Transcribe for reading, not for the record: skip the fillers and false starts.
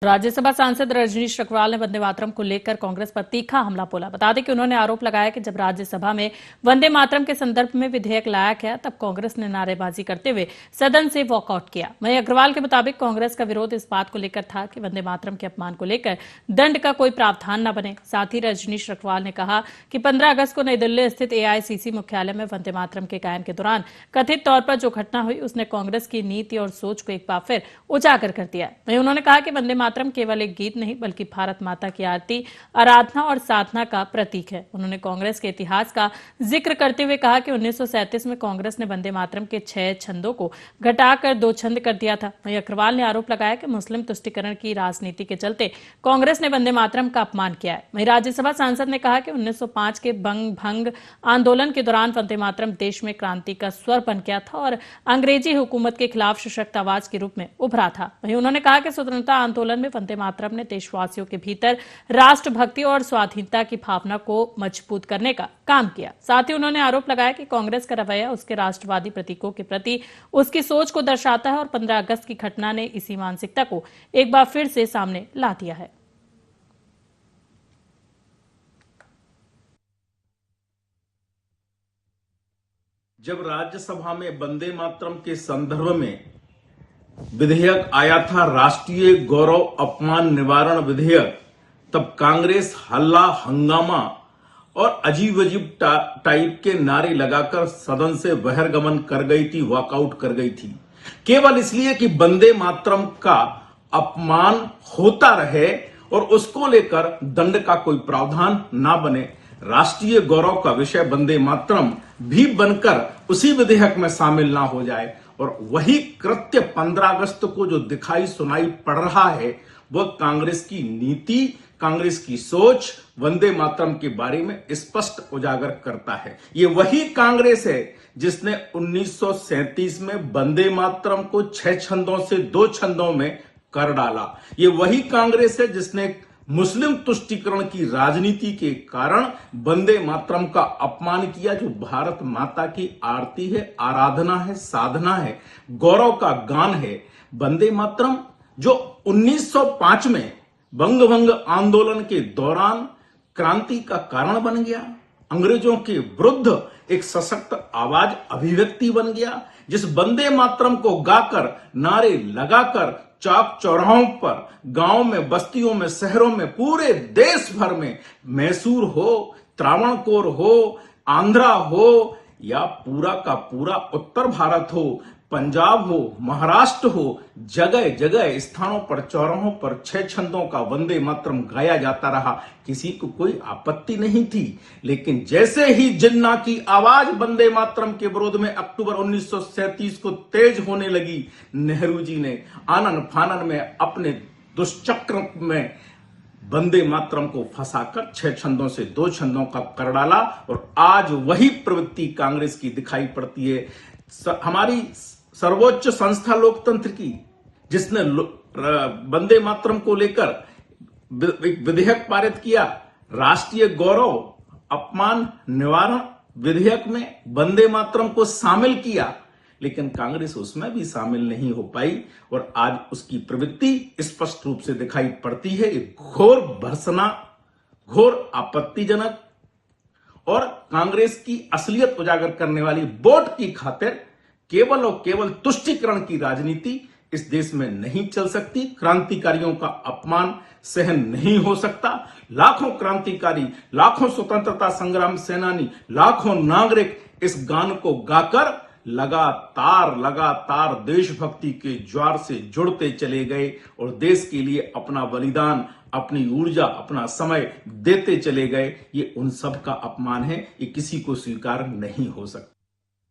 राज्यसभा सांसद रजनीश अग्रवाल ने वंदे मातरम को लेकर कांग्रेस पर तीखा हमला बोला। बता दें कि उन्होंने आरोप लगाया कि जब राज्यसभा में वंदे मातरम के संदर्भ में विधेयक लाया गया तब कांग्रेस ने नारेबाजी करते हुए सदन से वॉकआउट किया। वहीं अग्रवाल के मुताबिक कांग्रेस का विरोध इस बात को लेकर था कि वंदे मातरम के अपमान को लेकर दंड का कोई प्रावधान न बने। साथ ही रजनीश अग्रवाल ने कहा कि 15 अगस्त को नई दिल्ली स्थित एआईसीसी मुख्यालय में वंदे मातरम के गायन के दौरान कथित तौर पर जो घटना हुई उसने कांग्रेस की नीति और सोच को एक बार फिर उजागर कर दिया। वहीं उन्होंने कहा कि वंदे मातरम केवल एक गीत नहीं बल्कि भारत माता की आरती, आराधना और साधना का प्रतीक है। उन्होंने कांग्रेस के इतिहास का जिक्र करते हुए कहा कि 1937 में कांग्रेस ने वंदे मातरम के 6 छंदों को घटाकर 2 छंद कर दिया था। वहीं अग्रवाल ने आरोप लगाया कि मुस्लिम तुष्टीकरण की राजनीति के चलते कांग्रेस ने वंदे मातरम का अपमान किया है। वहीं राज्यसभा सांसद ने कहा कि 1905 के बंग भंग आंदोलन के दौरान वंदे मातरम देश में क्रांति का स्वर बन गया था और अंग्रेजी हुकूमत के खिलाफ सशक्त आवाज के रूप में उभरा था। वहीं उन्होंने कहा कि स्वतंत्रता आंदोलन में वंदे मातरम ने देशवासियों के भीतर राष्ट्रभक्ति और स्वाधीनता की भावना को मजबूत करने का काम किया। साथ ही उन्होंने आरोप लगाया कि कांग्रेस का रवैया उसके राष्ट्रवादी प्रतीकों के प्रति उसकी सोच को दर्शाता है और 15 अगस्त की घटना ने इसी मानसिकता को एक बार फिर से सामने ला दिया है। जब राज्यसभा में वंदे मातरम के संदर्भ में विधेयक आया था, राष्ट्रीय गौरव अपमान निवारण विधेयक, तब कांग्रेस हल्ला हंगामा और अजीब अजीब टाइप के नारे लगाकर सदन से बहिर्गमन कर गई थी, वॉकआउट कर गई थी, केवल इसलिए कि वंदे मातरम का अपमान होता रहे और उसको लेकर दंड का कोई प्रावधान ना बने। राष्ट्रीय गौरव का विषय वंदे मातरम भी बनकर उसी विधेयक में शामिल ना हो जाए और वही कृत्य 15 अगस्त को जो दिखाई सुनाई पड़ रहा है वह कांग्रेस की नीति, कांग्रेस की सोच वंदे मातरम के बारे में स्पष्ट उजागर करता है। ये वही कांग्रेस है जिसने 1937 में वंदे मातरम को 6 छंदों से 2 छंदों में कर डाला। ये वही कांग्रेस है जिसने मुस्लिम तुष्टीकरण की राजनीति के कारण वंदे मातरम का अपमान किया, जो भारत माता की आरती है, आराधना है, साधना है, गौरव का गान है। वंदे मातरम जो 1905 में बंग भंग आंदोलन के दौरान क्रांति का कारण बन गया, अंग्रेजों के विरुद्ध एक सशक्त आवाज, अभिव्यक्ति बन गया, जिस वंदे मातरम को गाकर, नारे लगाकर चौक चौराहों पर, गांव में, बस्तियों में, शहरों में, पूरे देश भर में मैसूर हो, त्रावणकोर हो, आंध्रा हो या पूरा का पूरा उत्तर भारत हो, पंजाब हो, महाराष्ट्र हो, जगह जगह स्थानों पर, चौराहों पर 6 छंदों का वंदे मातरम गाया जाता रहा। किसी को कोई आपत्ति नहीं थी। लेकिन जैसे ही जिन्ना की आवाज वंदे मातरम के विरोध में अक्टूबर 1937 को तेज होने लगी, नेहरू जी ने आनन फानन में अपने दुष्चक्र में वंदे मातरम को फंसाकर 6 छंदों से 2 छंदों का कर डाला और आज वही प्रवृत्ति कांग्रेस की दिखाई पड़ती है। हमारी सर्वोच्च संस्था लोकतंत्र की, जिसने वंदे मातरम को लेकर विधेयक पारित किया, राष्ट्रीय गौरव अपमान निवारण विधेयक में वंदे मातरम को शामिल किया, लेकिन कांग्रेस उसमें भी शामिल नहीं हो पाई और आज उसकी प्रवृत्ति स्पष्ट रूप से दिखाई पड़ती है। एक घोर भर्त्सना, घोर आपत्तिजनक और कांग्रेस की असलियत उजागर करने वाली वोट की खातिर केवल और केवल तुष्टीकरण की राजनीति इस देश में नहीं चल सकती। क्रांतिकारियों का अपमान सहन नहीं हो सकता। लाखों क्रांतिकारी, लाखों स्वतंत्रता संग्राम सेनानी, लाखों नागरिक इस गान को गाकर लगातार देशभक्ति के ज्वार से जुड़ते चले गए और देश के लिए अपना बलिदान, अपनी ऊर्जा, अपना समय देते चले गए। ये उन सब का अपमान है, ये किसी को स्वीकार नहीं हो सकता।